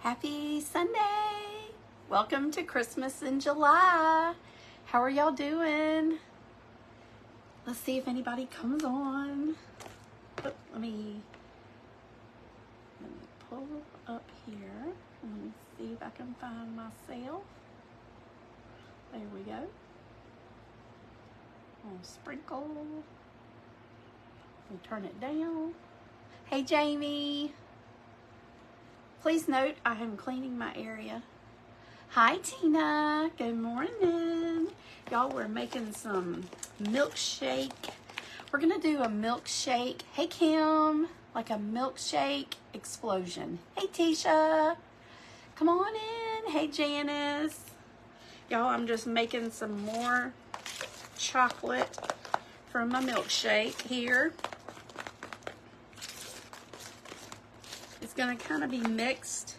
Happy Sunday! Welcome to Christmas in July. How are y'all doing? Let's see if anybody comes on. Oh, let me pull up here. Let me see if I can find myself. There we go. I'll sprinkle. We turn it down. Hey, Jamie. Please note, I am cleaning my area. Hi, Tina. Good morning. Y'all, we're making some milkshake. We're going to do a milkshake. Hey, Kim. Like a milkshake explosion. Hey, Tisha. Come on in. Hey, Janice. Y'all, I'm just making some more chocolate from my milkshake here. It's going to kind of be mixed.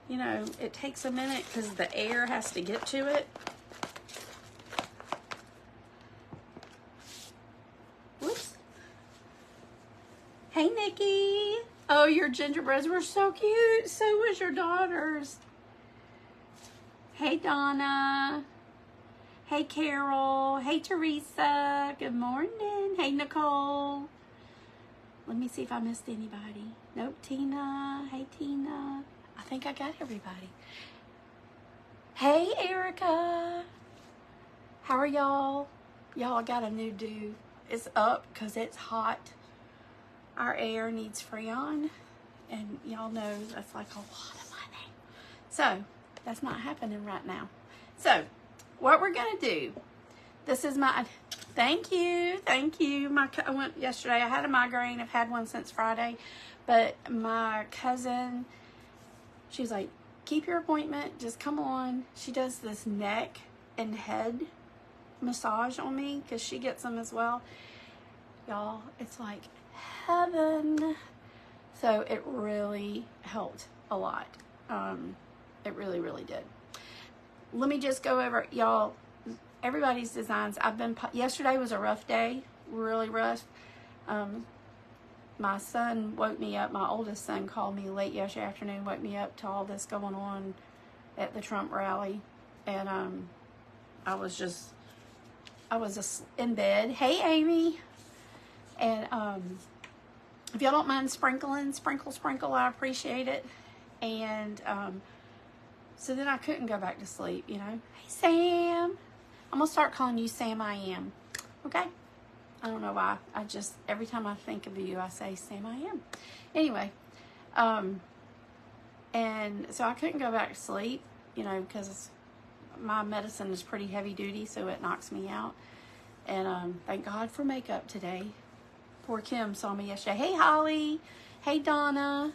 You know, it takes a minute because the air has to get to it. Whoops. Hey, Nikki. Oh, your gingerbreads were so cute. So was your daughter's. Hey, Donna. Hey, Carol. Hey, Teresa. Good morning. Hey, Nicole. Let me see if I missed anybody. Nope, Tina. Hey, Tina. I think I got everybody. Hey, Erica. How are y'all? Y'all got a new do. It's up because it's hot. Our air needs Freon. And y'all know that's like a lot of money. So, that's not happening right now. So, what we're going to do. This is my... Thank you. Thank you. I went yesterday. I had a migraine. I've had one since Friday. But my cousin, she's like, keep your appointment. Just come on. She does this neck and head massage on me because she gets them as well. Y'all, it's like heaven. So it really helped a lot. It really, really did. Let me just go over, y'all, everybody's designs. Yesterday was a rough day, really rough. My son woke me up. My oldest son called me late yesterday afternoon, woke me up to all this going on at the Trump rally. And I was just in bed. Hey, Amy. And if y'all don't mind sprinkling, sprinkle, I appreciate it. And so then I couldn't go back to sleep, you know. Hey, Sam. I'm going to start calling you Sam I Am. Okay? I don't know why. Every time I think of you, I say Sam I Am. Anyway. And so I couldn't go back to sleep, you know, because my medicine is pretty heavy duty, so it knocks me out. And thank God for makeup today. Poor Kim saw me yesterday. Hey, Holly. Hey, Donna.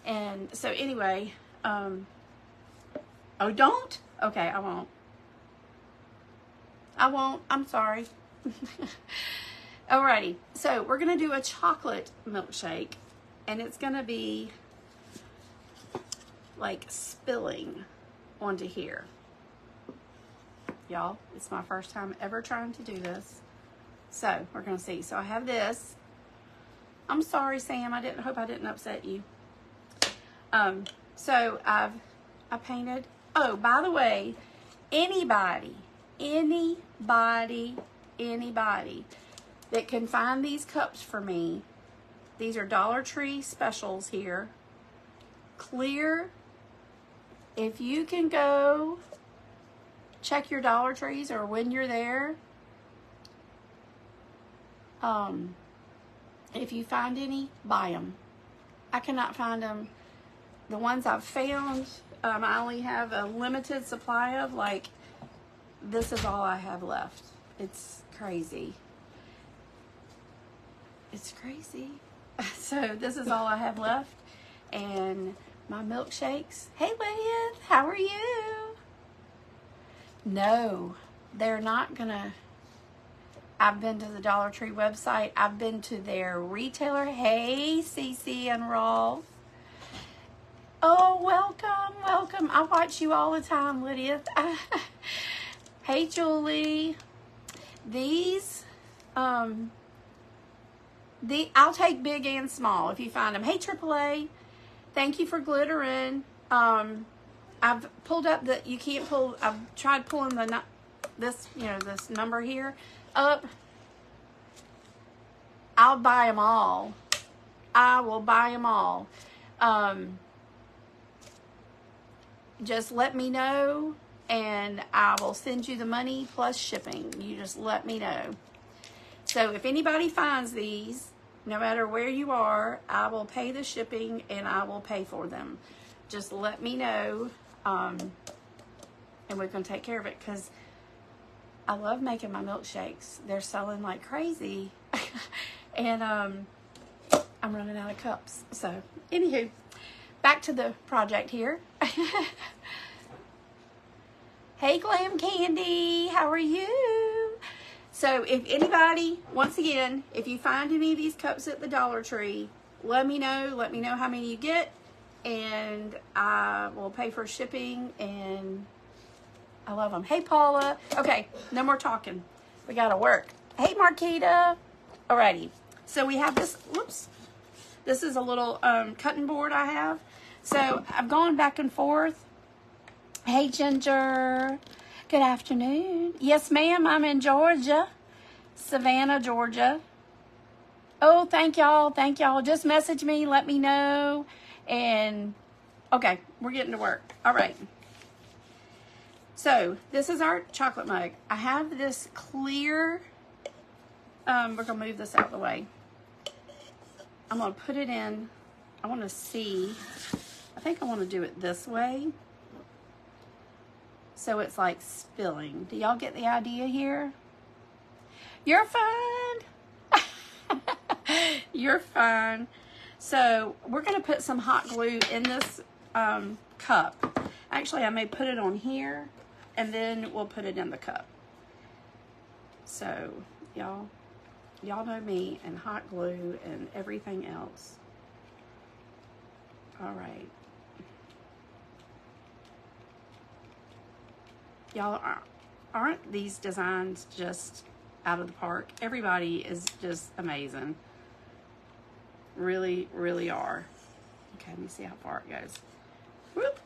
And so anyway, oh, don't? Okay, I won't. I'm sorry. Alrighty. So we're going to do a chocolate milkshake. And it's going to be like spilling onto here. Y'all, it's my first time ever trying to do this. So we're going to see. So I have this. I'm sorry, Sam. I hope I didn't upset you. So I painted. Oh, by the way, anybody that can find these cups for me, these are Dollar Tree specials here. Clear. If you can go check your Dollar Trees or when you're there, if you find any, buy them. I cannot find them. The ones I've found, I only have a limited supply of. Like, this is all I have left. It's crazy. It's crazy. So this is all I have left. And my milkshakes. Hey, Lydia, how are you? No, they're not gonna. I've been to the Dollar Tree website. I've been to their retailer. Hey, Cece and Rolf. Oh, welcome. I watch you all the time, Lydia. Hey, Julie. These, I'll take big and small if you find them. Hey, AAA. Thank you for glittering. I've pulled up the, you can't pull, I've tried pulling this number here up. I'll buy them all. I will buy them all. Just let me know and I will send you the money plus shipping. You just let me know. So if anybody finds these, no matter where you are, I will pay the shipping and I will pay for them. Just let me know, and we can take care of it because I love making my milkshakes. They're selling like crazy. And I'm running out of cups. So anywho, back to the project here. Hey Glam Candy, how are you? So if anybody, once again, if you find any of these cups at the Dollar Tree, let me know how many you get, and I will pay for shipping, and I love them. Hey Paula. Okay, no more talking. We gotta work. Hey Marquita. Alrighty. So we have this, whoops. This is a little cutting board I have. So I've gone back and forth. Hey Ginger. Good afternoon. Yes ma'am, I'm in Georgia. Savannah, Georgia. Oh, thank y'all. Thank y'all. Just message me, let me know. And okay, we're getting to work. All right. So this is our chocolate mug. I have this clear, we're gonna move this out of the way. I'm gonna put it in, I wanna see, I think I wanna do it this way. So it's like spilling. Do y'all get the idea here? You're fine. You're fine. So we're gonna put some hot glue in this cup. Actually, I may put it on here and then we'll put it in the cup. So y'all know me and hot glue and everything else. All right. Y'all, aren't these designs just out of the park? Everybody is just amazing. Really, really are. Okay, let me see how far it goes. Whoop.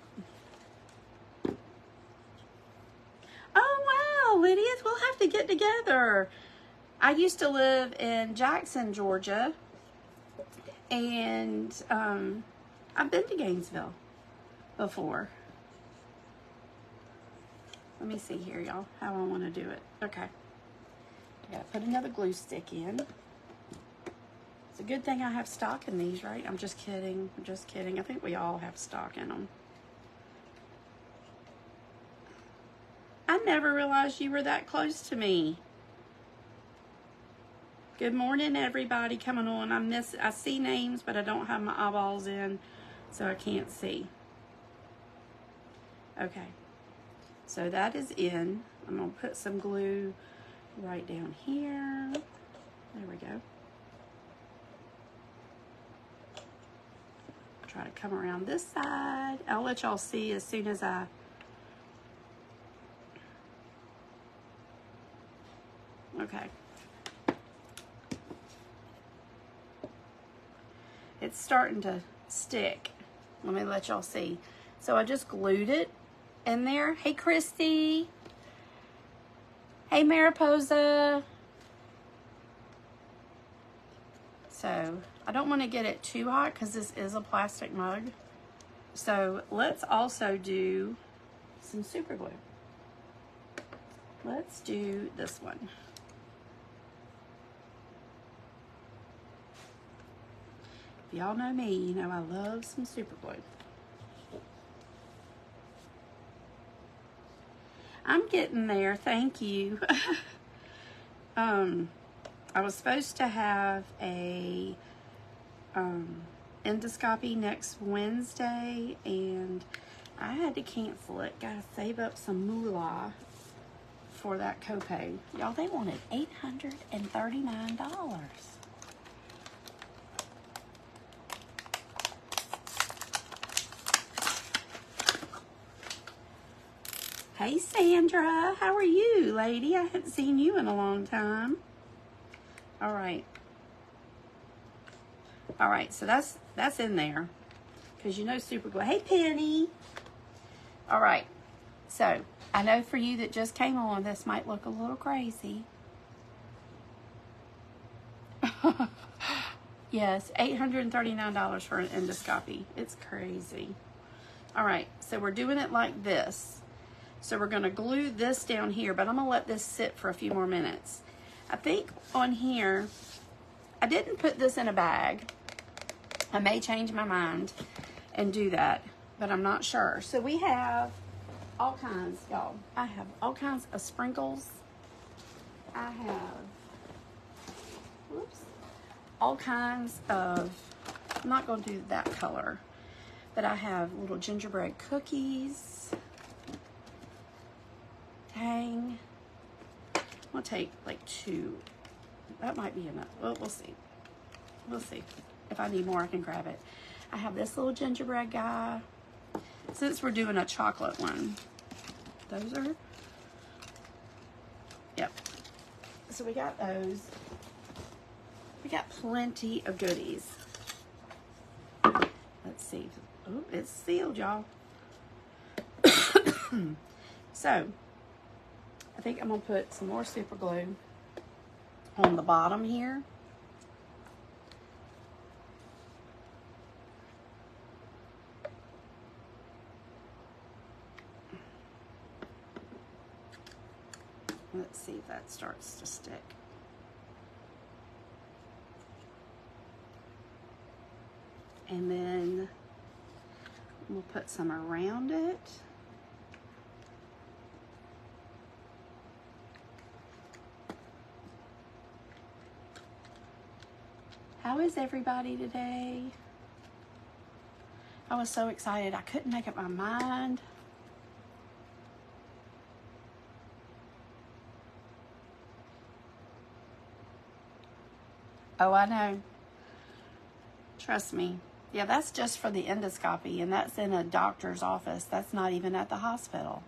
Oh, wow, Lydia, we'll have to get together. I used to live in Jackson, Georgia, and I've been to Gainesville before. Let me see here, y'all, how I want to do it. Okay. I gotta put another glue stick in. It's a good thing I have stock in these, right? I'm just kidding. I'm just kidding. I think we all have stock in them. I never realized you were that close to me. Good morning, everybody coming on. I see names, but I don't have my eyeballs in, so I can't see. Okay. So that is in. I'm going to put some glue right down here. There we go. Try to come around this side. I'll let y'all see as soon as I... Okay. It's starting to stick. Let me let y'all see. So I just glued it in there. Hey Christy. Hey Mariposa. So I don't want to get it too hot because this is a plastic mug. So let's also do some super glue. Let's do this one. If y'all know me, you know I love some super glue. I'm getting there, thank you. I was supposed to have a endoscopy next Wednesday and I had to cancel it. Gotta save up some moolah for that copay. Y'all, they wanted $839. Hey Sandra, how are you, lady? I haven't seen you in a long time. All right, so that's in there. because you know super glue. Hey, Penny. All right. So, I know for you that just came on, this might look a little crazy. Yes, $839 for an endoscopy. It's crazy. All right, so we're doing it like this. So we're gonna glue this down here, but I'm gonna let this sit for a few more minutes. I think on here, I didn't put this in a bag. I may change my mind and do that, but I'm not sure. So we have all kinds, y'all. I have all kinds of sprinkles. I have, whoops, all kinds of, I'm not going to do that color, but I have little gingerbread cookies. Dang. I'm going to take like 2. That might be enough. Well, we'll see. We'll see. If I need more, I can grab it. I have this little gingerbread guy. Since we're doing a chocolate one, those are, yep. So we got those. We got plenty of goodies. Let's see. Oh, it's sealed, y'all. So, I think I'm gonna put some more super glue on the bottom here. Let's see if that starts to stick. And then we'll put some around it. How is everybody today? I was so excited. I couldn't make up my mind. Oh, I know. Trust me. Yeah, that's just for the endoscopy, and that's in a doctor's office. That's not even at the hospital.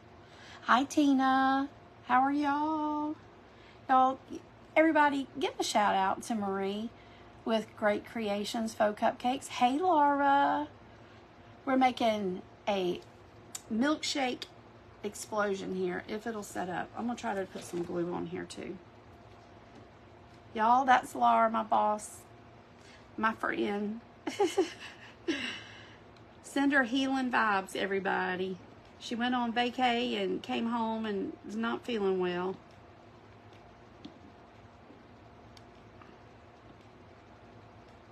Hi, Tina. How are y'all? Y'all, everybody, give a shout out to Marie with Great Creations Faux Cupcakes. Hey, Laura. We're making a milkshake explosion here, if it'll set up. I'm going to try to put some glue on here, too. Y'all, that's Laura, my boss, my friend. Send her healing vibes, everybody. She went on vacay and came home and is not feeling well.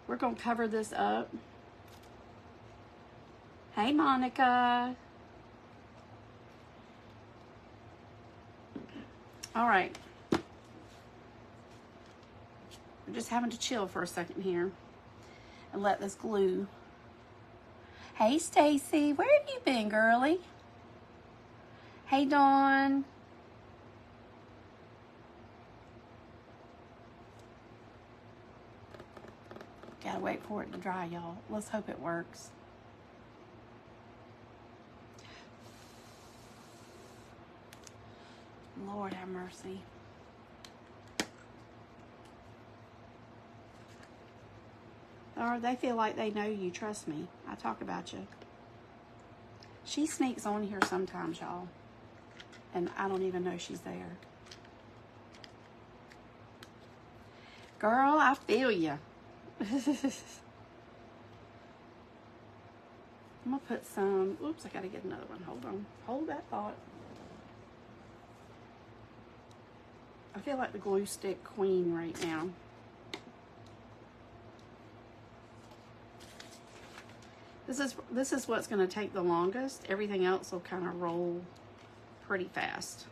We're going to cover this up. Hey, Monica. All right. We're just having to chill for a second here and let this glue. Hey, Stacy, where have you been, girly? Hey, Dawn. Gotta wait for it to dry, y'all. Let's hope it works. Lord have mercy. Or they feel like they know you. Trust me. I talk about you. She sneaks on here sometimes, y'all. And I don't even know she's there. Girl, I feel you. I'm going to put some... Oops, I got to get another one. Hold on. Hold that thought. I feel like the glue stick queen right now. This is what's going to take the longest. Everything else will kind of roll pretty fast.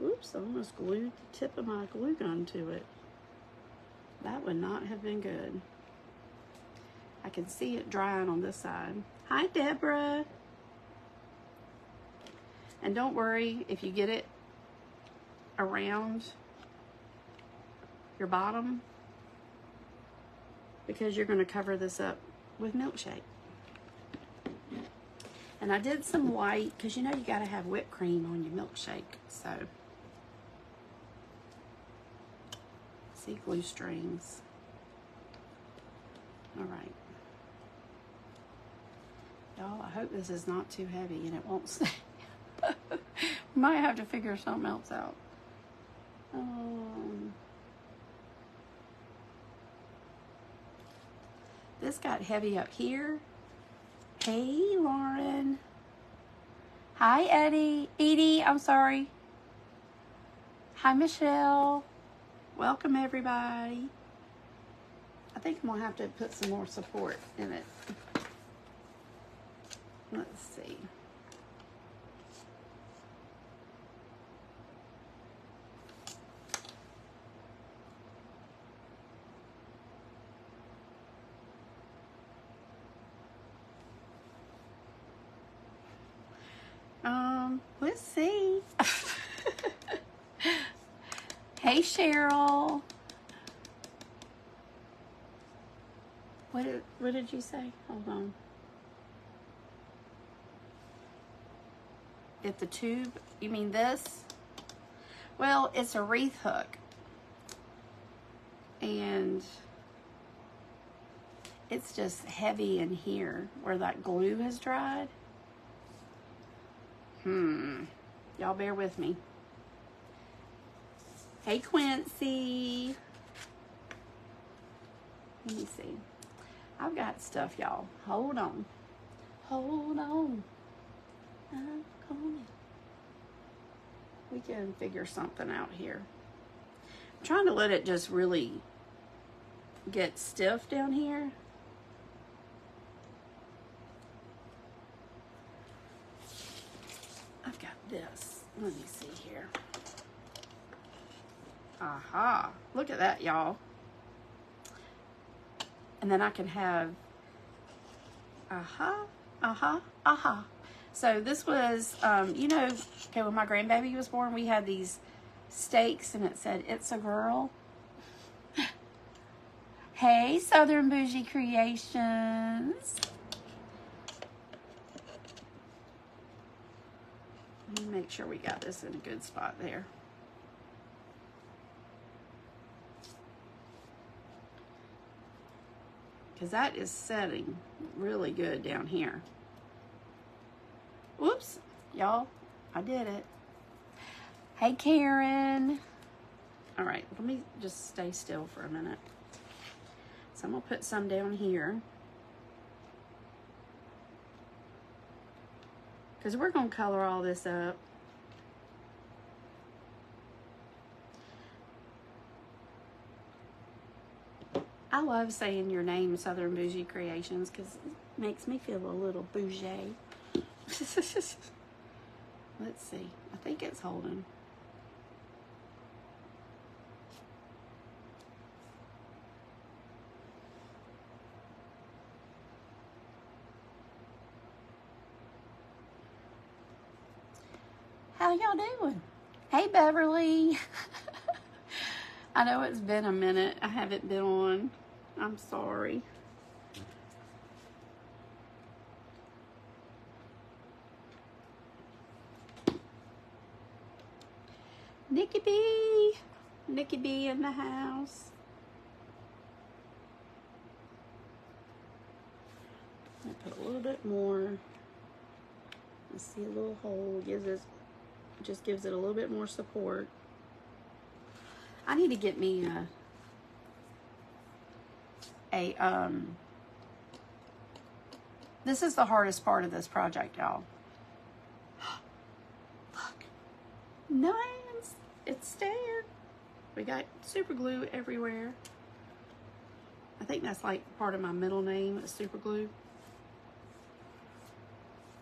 Oops, I almost glued the tip of my glue gun to it. That would not have been good. I can see it drying on this side. Hi, Deborah. And don't worry if you get it around your bottom, because you're going to cover this up with milkshake. And I did some white, because you know you got to have whipped cream on your milkshake. So see glue strings. All right. Y'all, I hope this is not too heavy and it won't stay. Might have to figure something else out. This got heavy up here. Hey, Lauren. Hi, Edie, I'm sorry. Hi, Michelle. Welcome, everybody. I think I'm gonna have to put some more support in it. Let's see. Let's see. Hey, Cheryl. What did you say? Hold on. If the tube, you mean this? Well, it's a wreath hook. And it's just heavy in here where that glue has dried. Y'all bear with me. Hey, Quincy. Let me see. I've got stuff, y'all. Hold on. Hold on. I'm coming. We can figure something out here. I'm trying to let it just really get stiff down here. I've got this. Let me see here. Aha. Look at that, y'all. And then I can have aha. So this was, you know, okay, when my grandbaby was born, we had these stakes and it said, "It's a girl." Hey, Southern Bougie Creations. Let me make sure we got this in a good spot there. Because that is setting really good down here. Whoops, y'all, I did it. Hey, Karen. All right, let me just stay still for a minute. So I'm gonna put some down here. Because we're gonna color all this up. I love saying your name, Southern Bougie Creations, because it makes me feel a little bougie. Let's see. I think it's holding. How y'all doing? Hey, Beverly. I know it's been a minute. I haven't been on. I'm sorry. Nikki B in the house. I put a little bit more. I see a little hole. Just gives it a little bit more support. I need to get me this is the hardest part of this project, y'all. Look, nice, it's staying. We got super glue everywhere. I think that's like part of my middle name is super glue.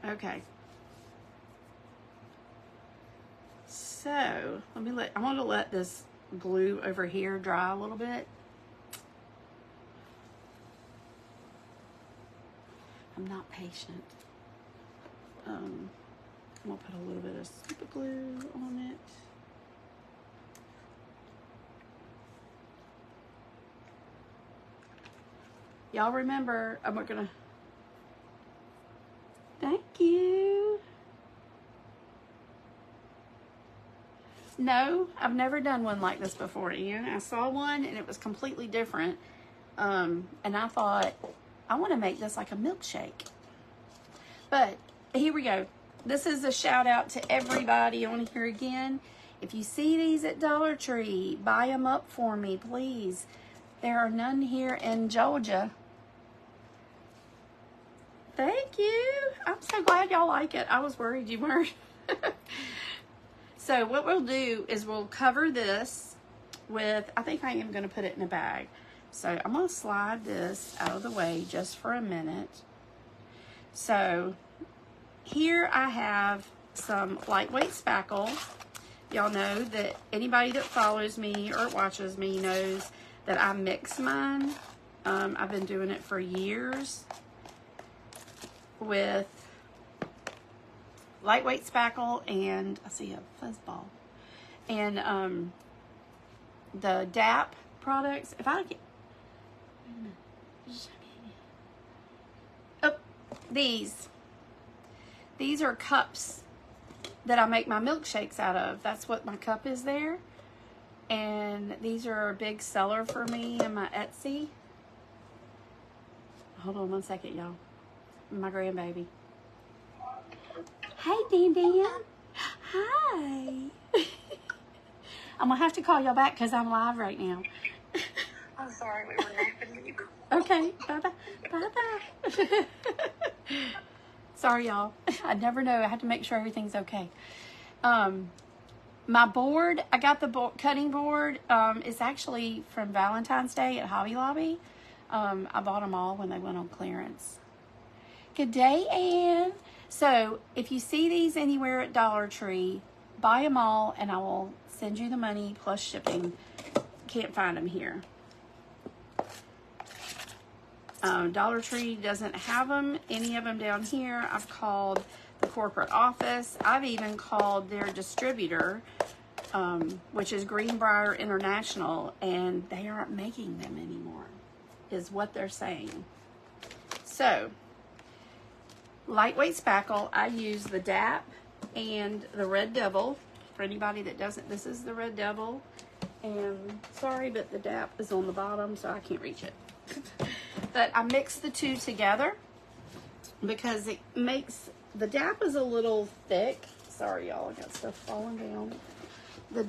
Okay. So I'm gonna let this glue over here dry a little bit. I'm not patient. I'm gonna put a little bit of super glue on it. Y'all remember, we're gonna, thank you. No, I've never done one like this before, Ian. I saw one and it was completely different. And I thought, I want to make this like a milkshake. But here we go. This is a shout out to everybody on here again. If you see these at Dollar Tree, buy them up for me, please. There are none here in Georgia. Thank you. I'm so glad y'all like it. I was worried you weren't. So what we'll do is we'll cover this with, I think I am going to put it in a bag. So I'm going to slide this out of the way just for a minute. So here I have some lightweight spackle. Y'all know that anybody that follows me or watches me knows that I mix mine. I've been doing it for years with lightweight spackle and I see a fuzzball and the DAP products. If I get these are cups that I make my milkshakes out of. That's what my cup is there. And these are a big seller for me in my Etsy. Hold on one second, y'all. My grandbaby. Hey, Dan Dan. Hi. I'm going to have to call y'all back because I'm live right now. I'm sorry, we were napping when you called. Okay, bye-bye. Bye-bye. Sorry, y'all. I never know. I have to make sure everything's okay. My board, I got the cutting board. It's actually from Valentine's Day at Hobby Lobby. I bought them all when they went on clearance. Good day, Ann. So, if you see these anywhere at Dollar Tree, buy them all and I will send you the money plus shipping. Can't find them here. Dollar Tree doesn't have them, any of them down here. I've called the corporate office. I've even called their distributor, which is Greenbrier International, and they aren't making them anymore, is what they're saying. So, lightweight spackle, I use the DAP and the Red Devil. For anybody that doesn't, this is the Red Devil. And sorry, but the DAP is on the bottom, so I can't reach it. But I mix the two together because it makes, the DAP is a little thick. Sorry, y'all, I got stuff falling down. The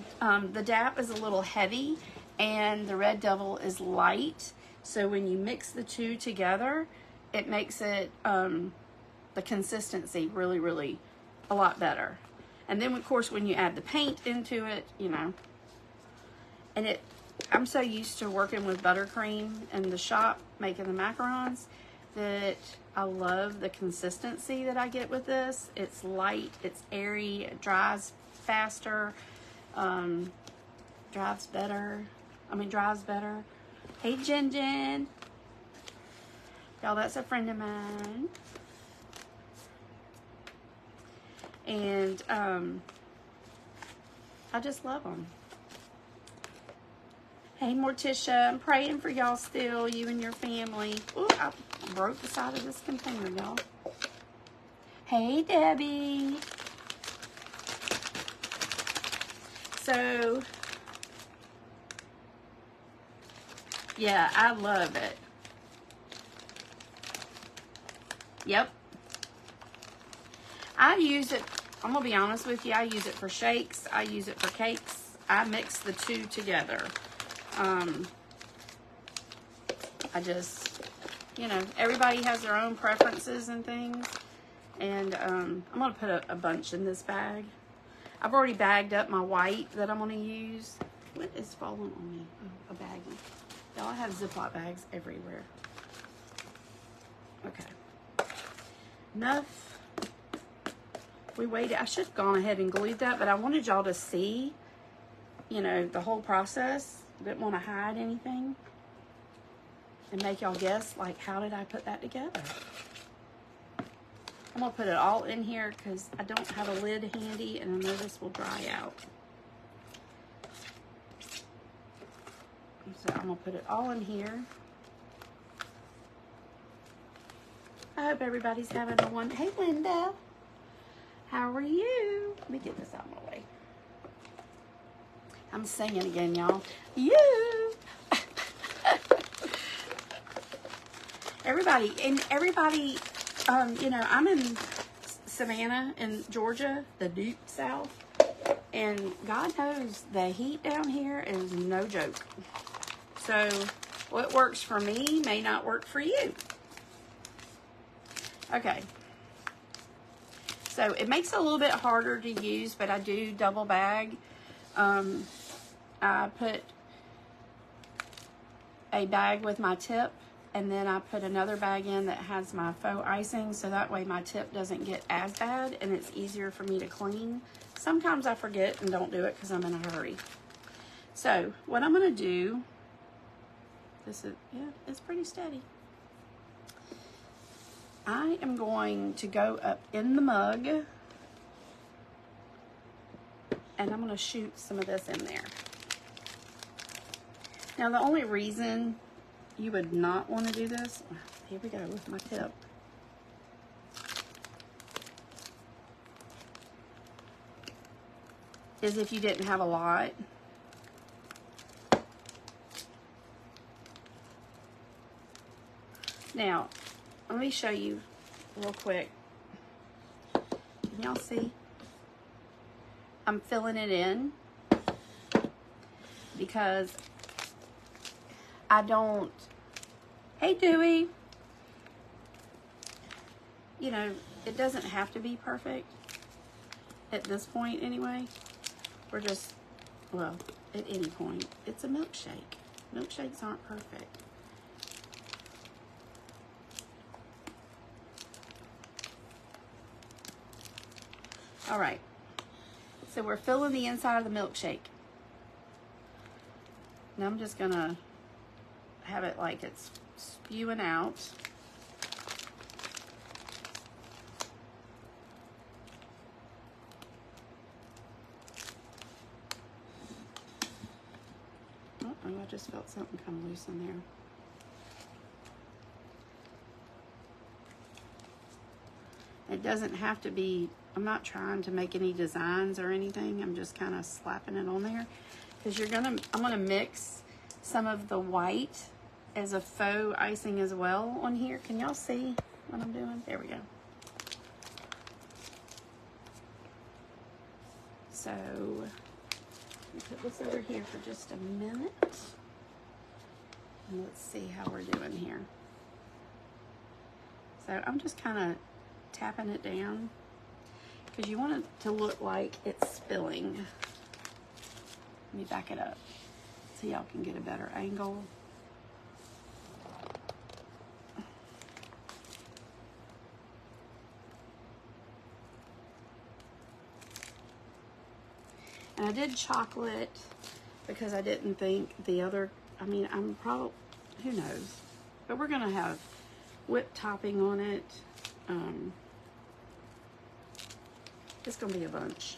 DAP is a little heavy and the Red Devil is light. So when you mix the two together, it makes it, the consistency really, really a lot better. And then, of course, when you add the paint into it, you know, and it, I'm so used to working with buttercream in the shop, making the macarons, that I love the consistency that I get with this. It's light, it's airy, it dries faster, dries better. Hey, Jen Jen. Y'all, that's a friend of mine. And I just love them. Hey, Morticia, I'm praying for y'all still, you and your family. Ooh, I broke the side of this container, y'all. Hey, Debbie. So, yeah, I love it. Yep. I use it, I'm going to be honest with you, I use it for shakes. I use it for cakes. I mix the two together. I just, you know, everybody has their own preferences and things. And I'm going to put a bunch in this bag. I've already bagged up my white that I'm going to use. What is falling on me? Oh, a baggie. Y'all, I have Ziploc bags everywhere. Okay. Enough. We waited. I should have gone ahead and glued that, but I wanted y'all to see, you know, the whole process. Didn't want to hide anything and make y'all guess, like, how did I put that together? I'm going to put it all in here because I don't have a lid handy and I know this will dry out. So I'm going to put it all in here. I hope everybody's having a one. Hey, Linda. How are you? Let me get this out of my way. I'm singing again, y'all. You. Everybody, you know, I'm in Savannah in Georgia, the deep south, and God knows the heat down here is no joke. So what works for me may not work for you. Okay. So it makes it a little bit harder to use, but I do double bag. I put a bag with my tip, and then I put another bag in that has my faux icing, so that way my tip doesn't get as bad and it's easier for me to clean. Sometimes I forget and don't do it because I'm in a hurry. So what I'm going to do, this is, yeah, it's pretty steady. I am going to go up in the mug, and I'm going to shoot some of this in there. Now, the only reason you would not want to do this, here we go with my tip. Is if you didn't have a lot. Now, let me show you real quick. Can y'all see? I'm filling it in because I don't, hey Dewey, you know, it doesn't have to be perfect at this point anyway. We're just, well, at any point. It's a milkshake. Milkshakes aren't perfect. All right, so we're filling the inside of the milkshake. Now I'm just gonna have it like it's spewing out. Uh-oh, I just felt something come loose in there. It doesn't have to be, I'm not trying to make any designs or anything. I'm just kind of slapping it on there because I'm gonna mix some of the white as a faux icing as well on here. Can y'all see what I'm doing? There we go. So, let me put this over here for just a minute. And let's see how we're doing here. So I'm just kind of tapping it down because you want it to look like it's spilling. Let me back it up so y'all can get a better angle. And I did chocolate because I didn't think the other, I mean, I'm probably, who knows, but we're gonna have whipped topping on it. It's gonna be a bunch.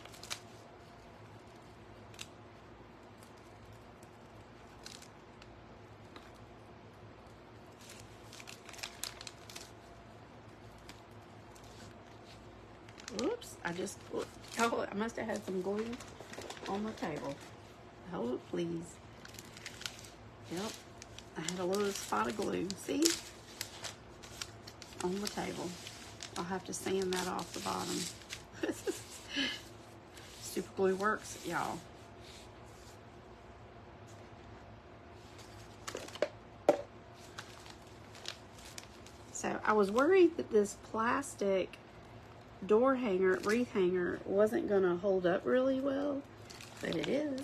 Whoops, oh, I must have had some glue on the table. Hold it, please. Yep, I had a little spot of glue, see? On the table. I'll have to sand that off the bottom. Super glue works, y'all. So I was worried that this plastic door hanger, wreath hanger, wasn't gonna hold up really well, but it is.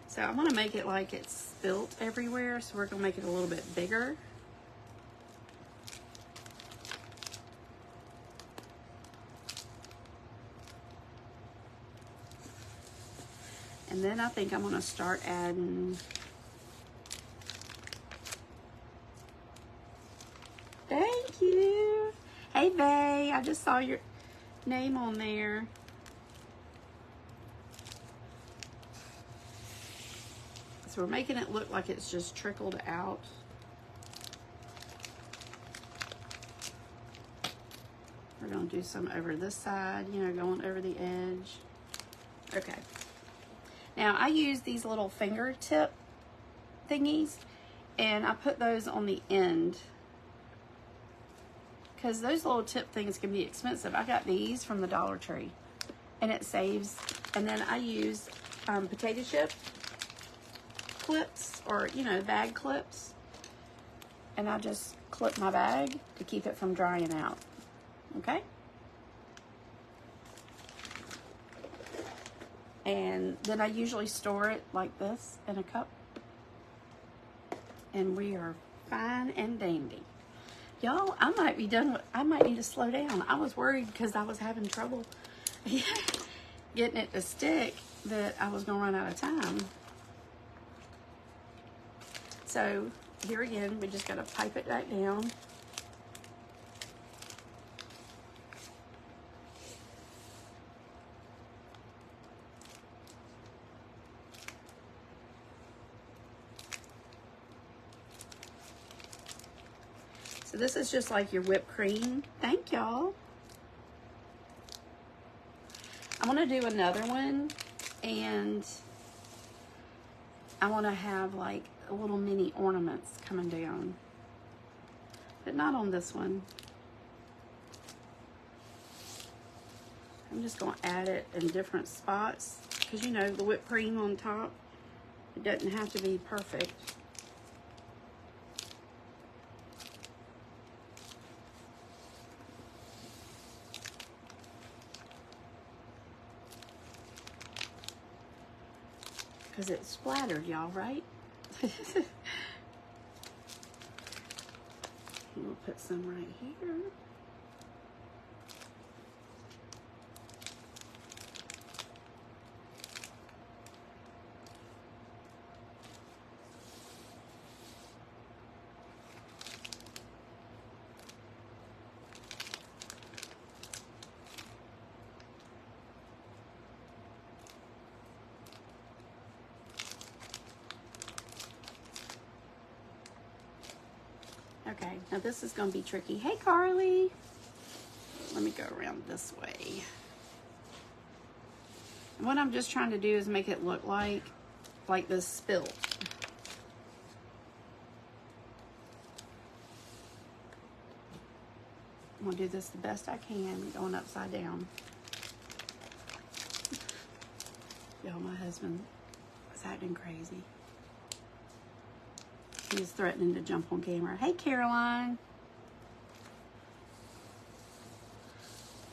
So I'm gonna make it like it's spilt everywhere, so we're gonna make it a little bit bigger. And then I think I'm gonna start adding, thank you. Hey, Vay, I just saw your name on there. So we're making it look like it's just trickled out. We're going to do some over this side, you know, going over the edge. Okay. Now, I use these little fingertip thingies, and I put those on the end because those little tip things can be expensive. I got these from the Dollar Tree, and it saves. And then I use potato chip clips, or, you know, bag clips, and I just clip my bag to keep it from drying out. Okay? And then I usually store it like this in a cup. And we are fine and dandy. Y'all, I might be done with, I might need to slow down. I was worried because I was having trouble getting it to stick that I was going to run out of time. So here again, we just got to pipe it back down. So this is just like your whipped cream. Thank y'all. I want to do another one, and I want to have like little mini ornaments coming down, but not on this one. I'm just going to add it in different spots because, you know, the whipped cream on top, it doesn't have to be perfect. Because it splattered, y'all, right? We'll put some right here. Okay, now this is going to be tricky. Hey, Carly. Let me go around this way. And what I'm just trying to do is make it look like this spilt. I'm going to do this the best I can, going upside down. Y'all, my husband was acting crazy. He was threatening to jump on camera. Hey, Caroline.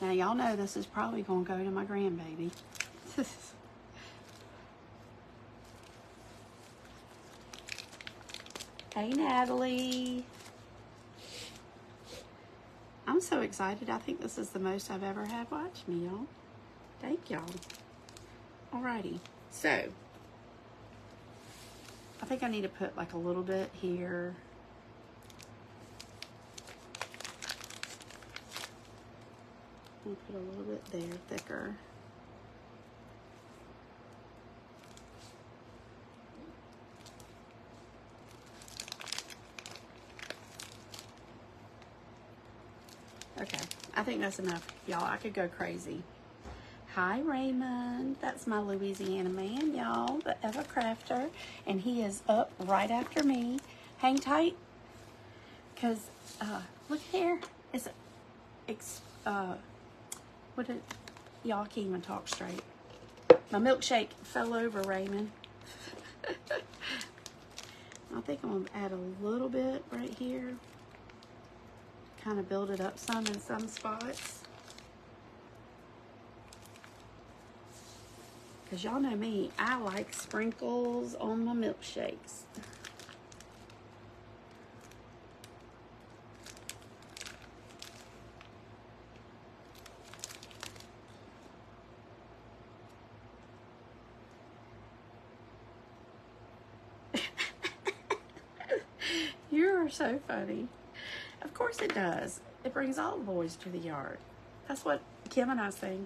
Now, y'all know this is probably going to go to my grandbaby. Hey, Natalie. I'm so excited. I think this is the most I've ever had watch me, y'all. Thank y'all. Alrighty. So, I think I need to put like a little bit here. I'll put a little bit there, thicker. Okay, I think that's enough, y'all. I could go crazy. Hi, Raymond. That's my Louisiana man, y'all, the Eva Crafter, and he is up right after me. Hang tight, because look here. What did y'all can't even talk straight? My milkshake fell over, Raymond. I think I'm gonna add a little bit right here. Kind of build it up some in some spots. Because y'all know me, I like sprinkles on my milkshakes. You're so funny. Of course it does. It brings all the boys to the yard. That's what Kim and I sing.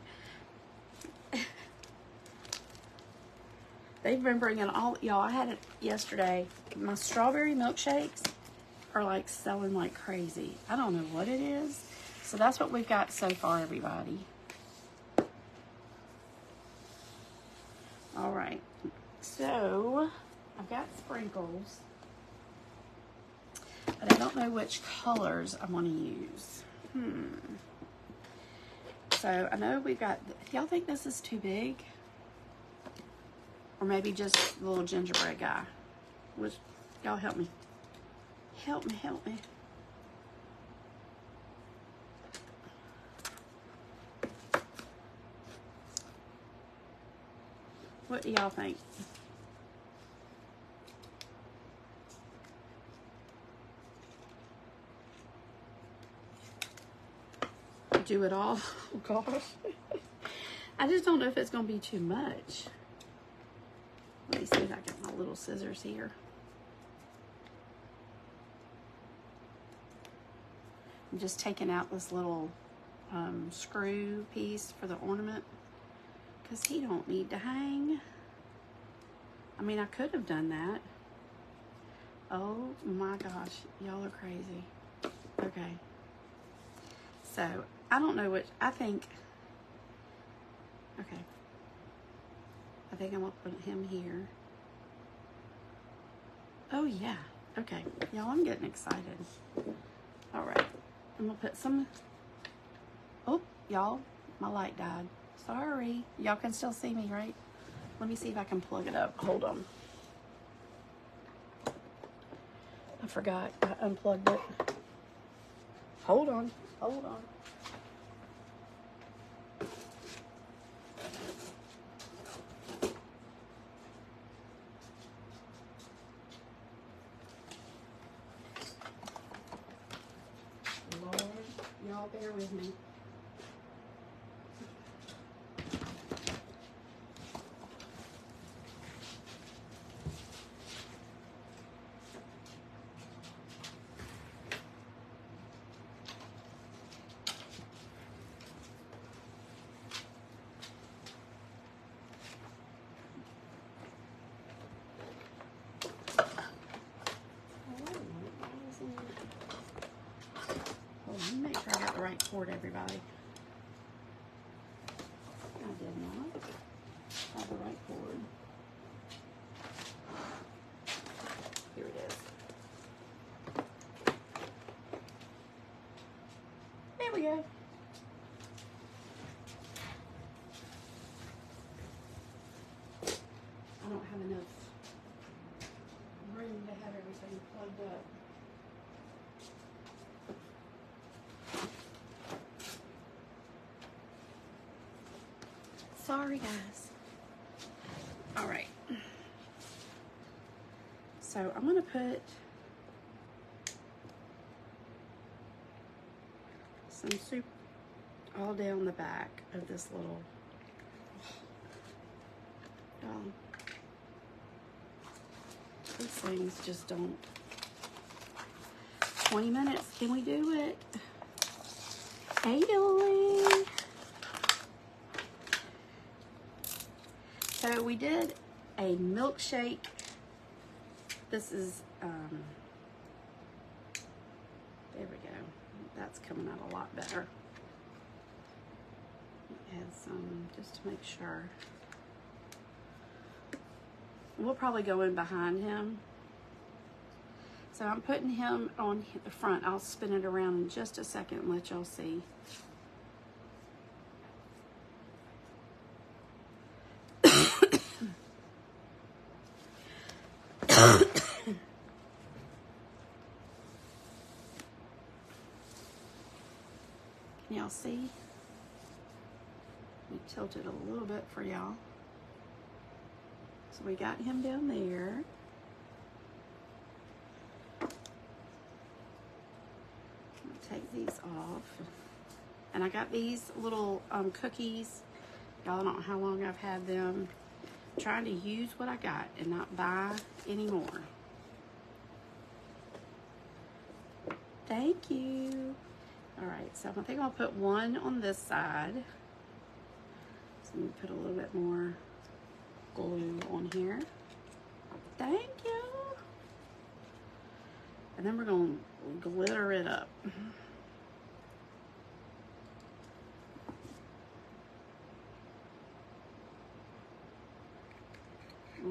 They've been bringing all, y'all, I had it yesterday. My strawberry milkshakes are like selling like crazy. I don't know what it is, So that's what we've got so far, everybody. All right. So I've got sprinkles, but I don't know which colors I want to use. So I know we've got, y'all think this is too big? Or maybe just the little gingerbread guy? Which, y'all help me. Help me, help me. What do y'all think? Do it all? Oh gosh. I just don't know if it's going to be too much. Let me see if I get my little scissors here. I'm just taking out this little screw piece for the ornament because he don't need to hang. I mean, I could have done that. Oh my gosh, y'all are crazy. Okay. So, I don't know which, I think, okay. I think I'm gonna put him here. Oh yeah, okay. Y'all, I'm getting excited. All right, I'm gonna put some, oh, y'all, my light died. Sorry, y'all can still see me, right? Let me see if I can plug it up. Hold on. I forgot, I unplugged it. Hold on, hold on. Lord, y'all bear with me. Make sure I got the right cord, everybody. I did not have the right cord. Here it is. There we go. I don't have enough room to have everything plugged up. Sorry, guys. All right. So I'm going to put some soup all down the back of this little doll. These things just don't. 20 minutes. Can we do it? Hey, Dolly. So we did a milkshake. This is, there we go. That's coming out a lot better. Add some just to make sure. We'll probably go in behind him. So I'm putting him on the front. I'll spin it around in just a second and let y'all see. Can y'all see? Let me tilt it a little bit for y'all. So we got him down there. Take these off. And I got these little cookies. Y'all don't know how long I've had them. I'm trying to use what I got and not buy anymore. Thank you. All right, so I think I'll put one on this side. So let me put a little bit more glue on here. Thank you. And then we're going to glitter it up.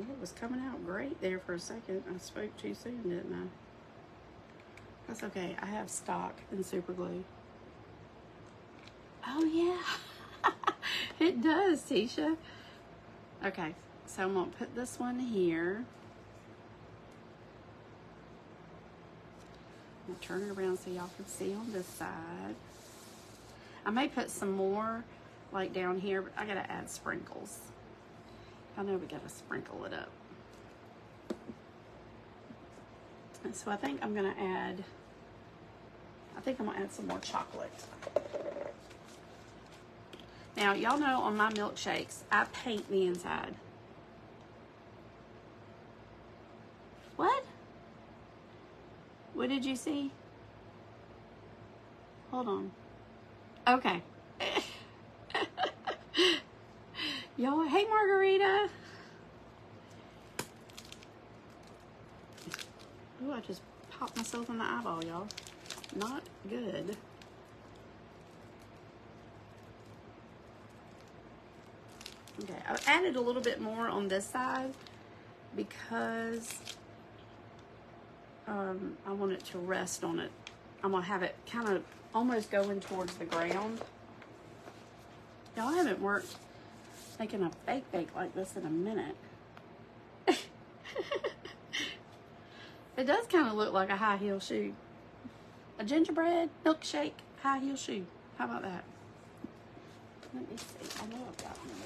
Well, it was coming out great there for a second. I spoke too soon, didn't I? That's okay. I have stock in super glue. Oh, yeah. It does, Tisha. Okay, so I'm going to put this one here. I'll turn it around so y'all can see on this side. I may put some more like down here, but I gotta add sprinkles. I know we gotta sprinkle it up. And so I think I'm gonna add some more chocolate. Now, y'all know on my milkshakes, I paint the inside. What? What did you see? Hold on. Okay. Y'all, hey Margarita. Ooh, I just popped myself in the eyeball, y'all. Not good. Okay, I've added a little bit more on this side because I want it to rest on it. I'm gonna have it kind of almost going towards the ground. Y'all, I haven't worked making a fake bake like this in a minute. It does kind of look like a high heel shoe. A gingerbread milkshake high heel shoe. How about that? Let me see. I know I've got more.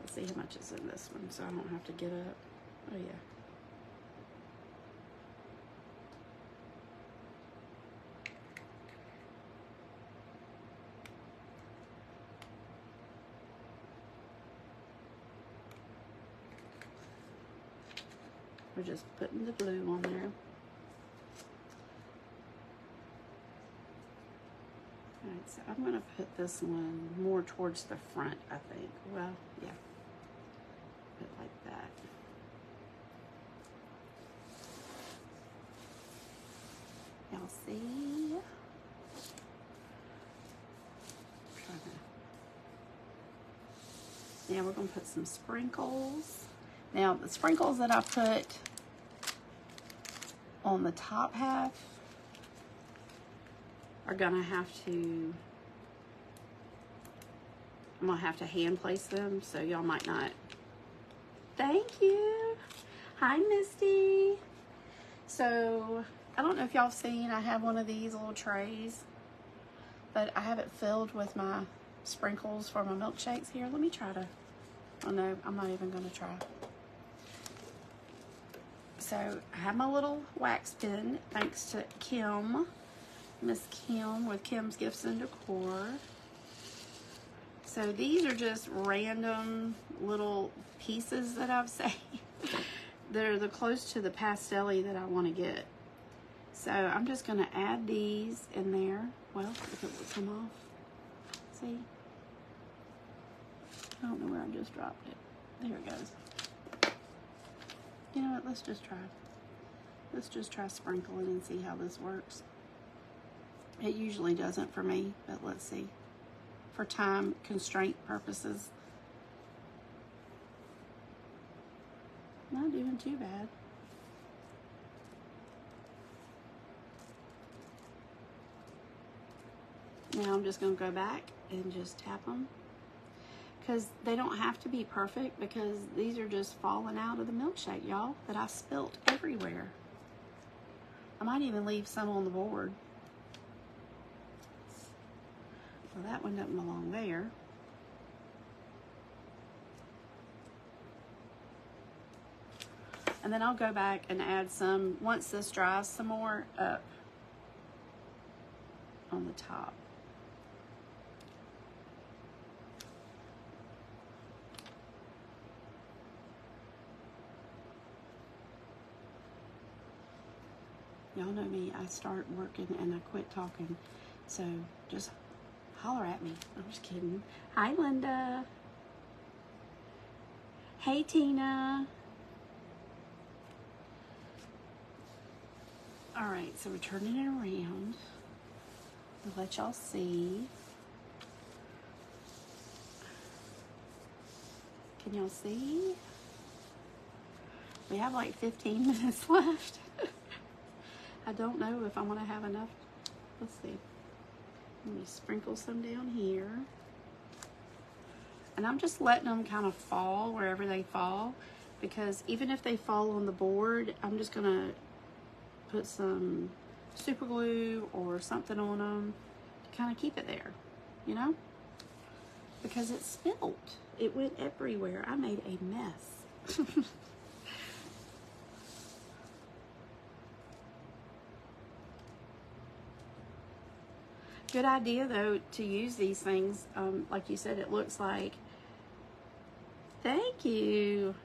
Let's see how much is in this one so I don't have to get up. Oh yeah. We're just putting the glue on there. Alright, so I'm going to put this one more towards the front, I think. Well, yeah. Put it like that. Y'all see? Now we're going to put some sprinkles. Now, the sprinkles that I put on the top half are gonna have to, I'm gonna have to hand place them, so y'all might not. Thank you. Hi, Misty. So, I don't know if y'all have seen, I have one of these little trays, but I have it filled with my sprinkles for my milkshakes here. Let me try to, oh no, I'm not even gonna try. So I have my little wax pen, thanks to Kim, Miss Kim with Kim's Gifts and Decor. So these are just random little pieces that I've saved. They're the close to the pastel-y that I want to get. So I'm just going to add these in there. Well, if it will come off. See? I don't know where I just dropped it. There it goes. You know what, let's just try sprinkling and see how this works. It usually doesn't for me, but let's see. For time constraint purposes. Not doing too bad. Now I'm just gonna go back and just tap them. Because they don't have to be perfect, because these are just falling out of the milkshake, y'all, that I spilt everywhere. I might even leave some on the board. Well, that one doesn't belong there. And then I'll go back and add some, once this dries, some more up on the top. Y'all know me, I start working and I quit talking. So just holler at me. I'm just kidding. Hi, Linda. Hey, Tina. All right, so we're turning it around. I'll let y'all see. Can y'all see? We have like 15 minutes left. I don't know if I'm gonna have enough. Let's see. Let me sprinkle some down here. And I'm just letting them kind of fall wherever they fall, because even if they fall on the board, I'm just gonna put some super glue or something on them to kind of keep it there, you know? Because it spilled. It went everywhere. I made a mess. Good idea though to use these things. Like you said, it looks like. Thank you.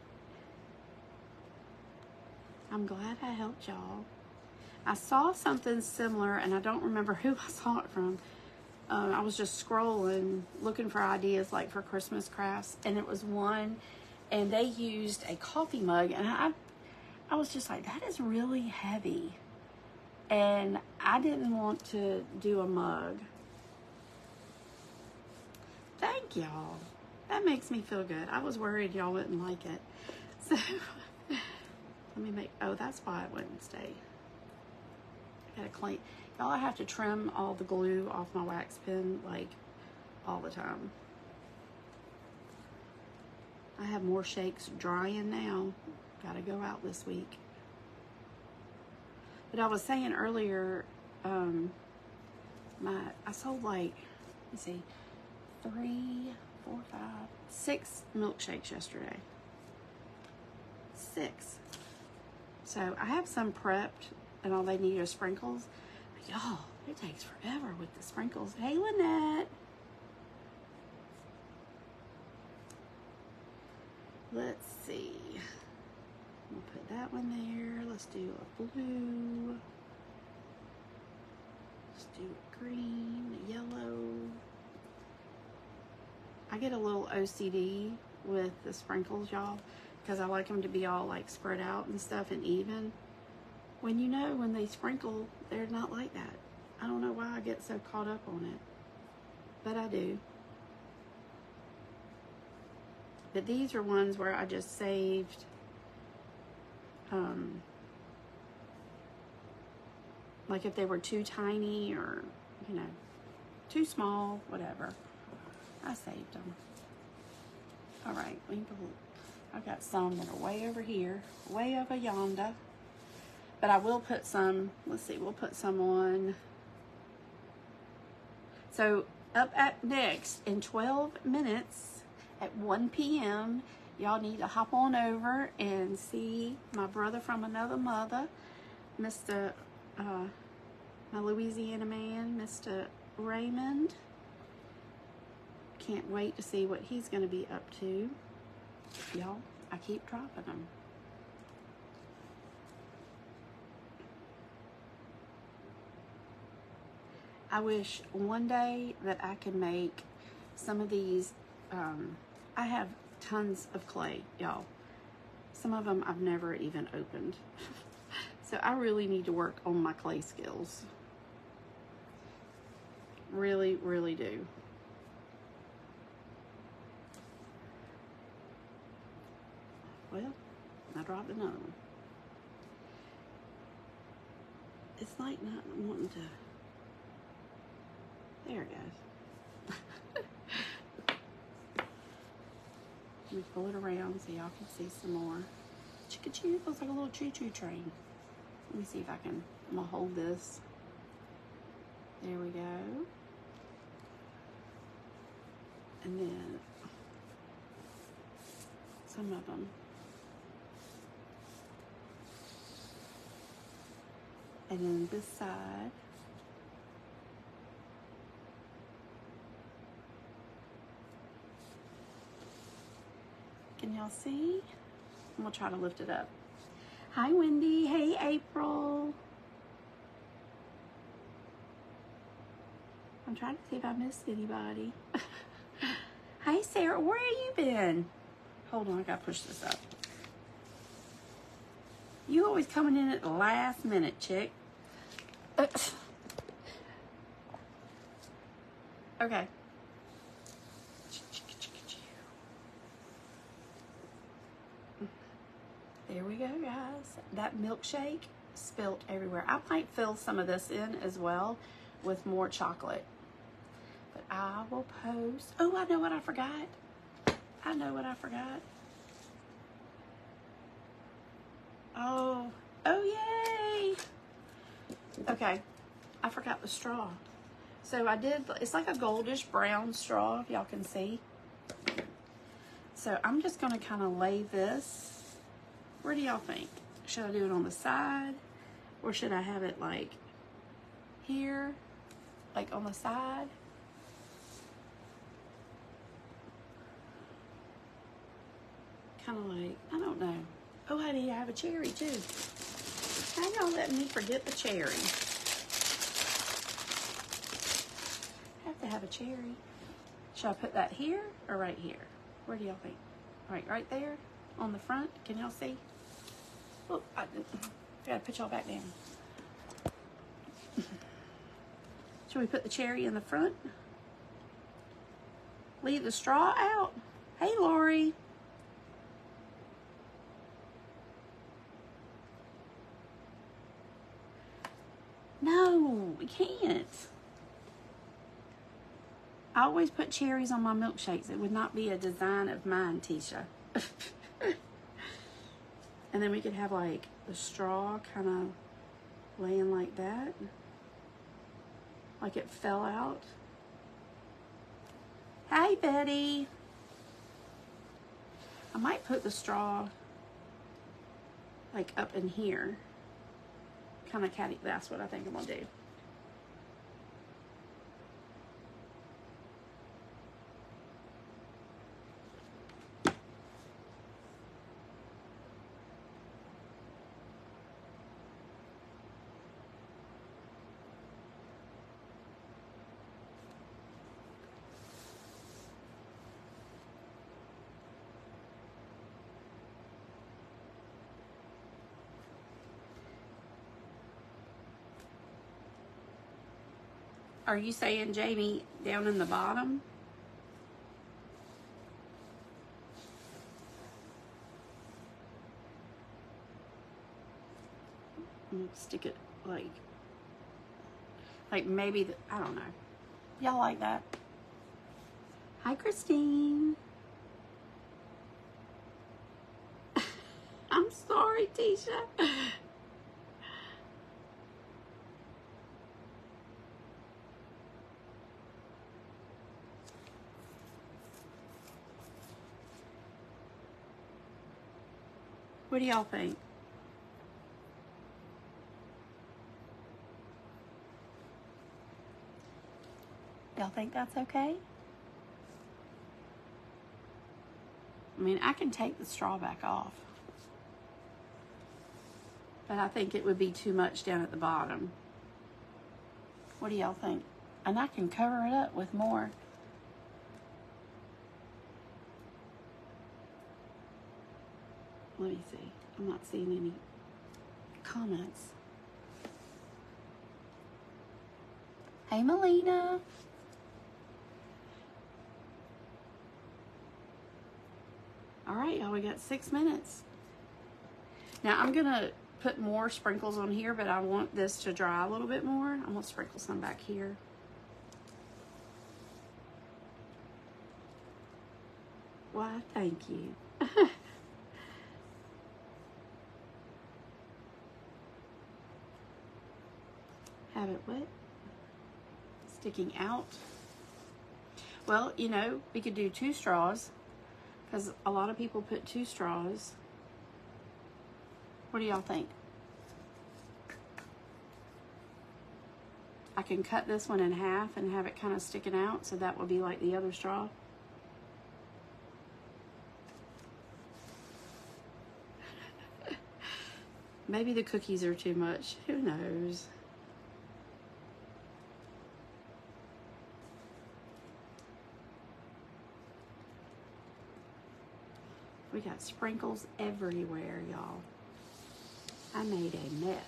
I'm glad I helped y'all. I saw something similar, and I don't remember who I saw it from. I was just scrolling, looking for ideas like for Christmas crafts, and it was one, and they used a coffee mug, and I was just like, that is really heavy. And I didn't want to do a mug. Thank y'all. That makes me feel good. I was worried y'all wouldn't like it. So, let me make, oh, that's why it wouldn't stay. I gotta clean. Y'all, I have to trim all the glue off my wax pen, like, all the time. I have more shakes drying now. Gotta go out this week. But I was saying earlier, I sold like, let's see, 3, 4, 5, 6 milkshakes yesterday. 6. So I have some prepped, and all they need are sprinkles. But y'all, it takes forever with the sprinkles. Hey, Lynette. Let's see. We'll put that one there. Let's do a blue. Let's do a green, a yellow. I get a little OCD with the sprinkles, y'all, because I like them to be all like spread out and stuff and even. When you know, when they sprinkle, they're not like that. I don't know why I get so caught up on it, but I do. But these are ones where I just saved like if they were too tiny or, you know, too small, whatever. I saved them. All right, I've got some that are way over here, way over yonder. But I will put some, let's see, we'll put some on. So up at next in 12 minutes at 1 p.m., y'all need to hop on over and see my brother from another mother, Mr. My Louisiana man, Mr. Raymond. Can't wait to see what he's going to be up to. Y'all, I keep dropping them. I wish one day that I could make some of these. I have tons of clay, y'all. Some of them I've never even opened. So I really need to work on my clay skills. Really, really do. Well, I dropped another one. It's like not wanting to. There it goes. Let me pull it around so y'all can see some more. Chicka-choo, looks like a little choo-choo train. Let me see if I can, I'm gonna hold this. There we go. And then some of them. And then this side. Can y'all see? I'm gonna try to lift it up. Hi, Wendy. Hey, April. I'm trying to see if I missed anybody. Hi, Sarah. Where have you been? Hold on, I gotta push this up. You always coming in at the last minute, chick. Okay. There we go, guys. That milkshake spilt everywhere. I might fill some of this in as well with more chocolate. But I will post. Oh, I know what I forgot. I know what I forgot. Oh, yay. Okay, I forgot the straw. So I did, it's like a goldish brown straw, if y'all can see. So I'm just gonna kind of lay this. Where do y'all think? Should I do it on the side? Or should I have it like here? Like on the side? Kind of like, I don't know. Oh, honey, I have a cherry too. How y'all letting me forget the cherry? Have to have a cherry. Should I put that here or right here? Where do y'all think? Right there on the front. Can y'all see? Oh, I gotta put y'all back down. Should we put the cherry in the front? Leave the straw out? Hey, Lori. No, we can't. I always put cherries on my milkshakes. It would not be a design of mine, Tisha. And then we could have like the straw kind of laying like that. Like it fell out. Hi, Betty. I might put the straw like up in here. Kind of catty. That's what I think I'm gonna do. Are you saying, Jamie, down in the bottom? I'm gonna stick it like maybe, I don't know. Y'all like that? Hi, Christine. I'm sorry, Tisha. What do y'all think? Y'all think that's okay? I mean, I can take the straw back off. But I think it would be too much down at the bottom. What do y'all think? And I can cover it up with more. Let me see. I'm not seeing any comments. Hey, Melina. All right, y'all, we got 6 minutes. Now, I'm going to put more sprinkles on here, but I want this to dry a little bit more. I'm going to sprinkle some back here. Why, thank you. Have it what? Sticking out. Well, you know, we could do 2 straws because a lot of people put 2 straws. What do y'all think? I can cut this one in half and have it kind of sticking out, so that will be like the other straw. Maybe the cookies are too much. Who knows? We got sprinkles everywhere, y'all. I made a mess.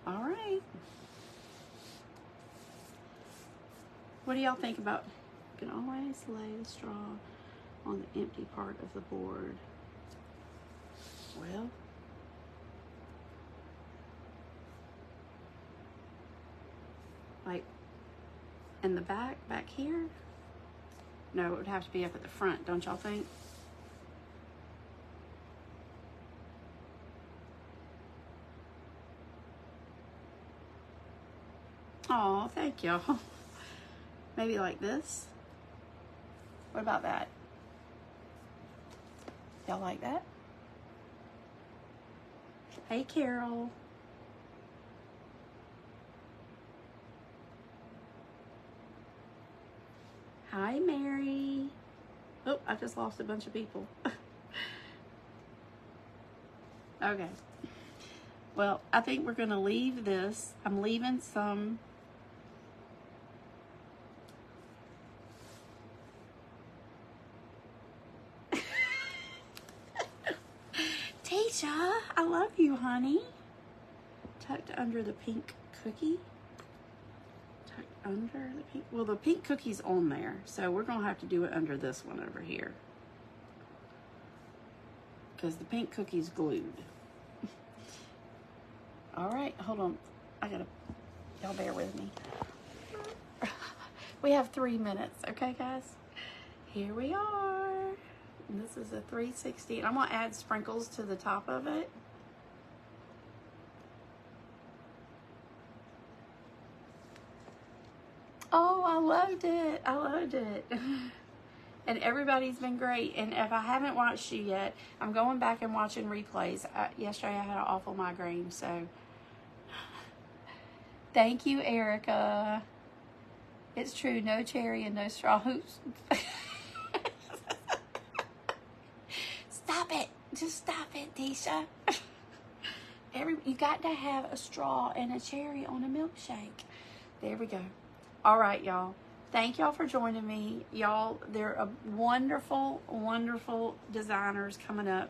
All right. What do y'all think about, you can always lay the straw on the empty part of the board. Well, like in the back here? No, it would have to be up at the front, don't y'all think? Oh, thank y'all. Maybe like this? What about that? Y'all like that? Hey, Carol. Hi, Mary. Oh, I just lost a bunch of people. Okay. Well, I think we're going to leave this. I'm leaving some. Tisha, I love you, honey. Tucked under the pink cookie. Tucked under the pink. Well, the pink cookie's on there, so we're going to have to do it under this one over here. Because the pink cookie's glued. All right, hold on. Y'all bear with me. We have 3 minutes, okay, guys? Here we are. And this is a 360. And I'm going to add sprinkles to the top of it. Oh, I loved it. I loved it. And everybody's been great. And if I haven't watched you yet, I'm going back and watching replays. Yesterday I had an awful migraine, so thank you, Erica. It's true, no cherry and no straw. Stop it. Just stop it, Tisha. You got to have a straw and a cherry on a milkshake. There we go. All right, y'all. Thank y'all for joining me. Y'all, they're a wonderful, wonderful designers coming up.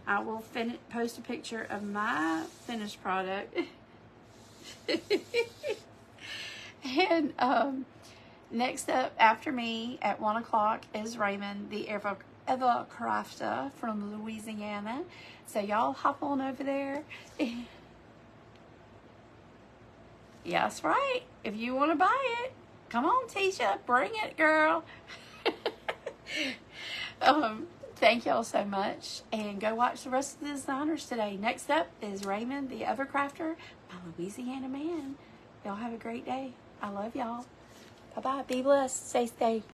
I will post a picture of my finished product. And next up after me at 1 o'clock is Raymond, the ever crafter from Louisiana. So y'all hop on over there. Yeah, that's right. If you want to buy it, come on, Tisha, bring it, girl. Thank y'all so much, and go watch the rest of the designers today. Next up is Raymond, the Evercrafter, my Louisiana man. Y'all have a great day. I love y'all. Bye-bye. Be blessed. Stay safe.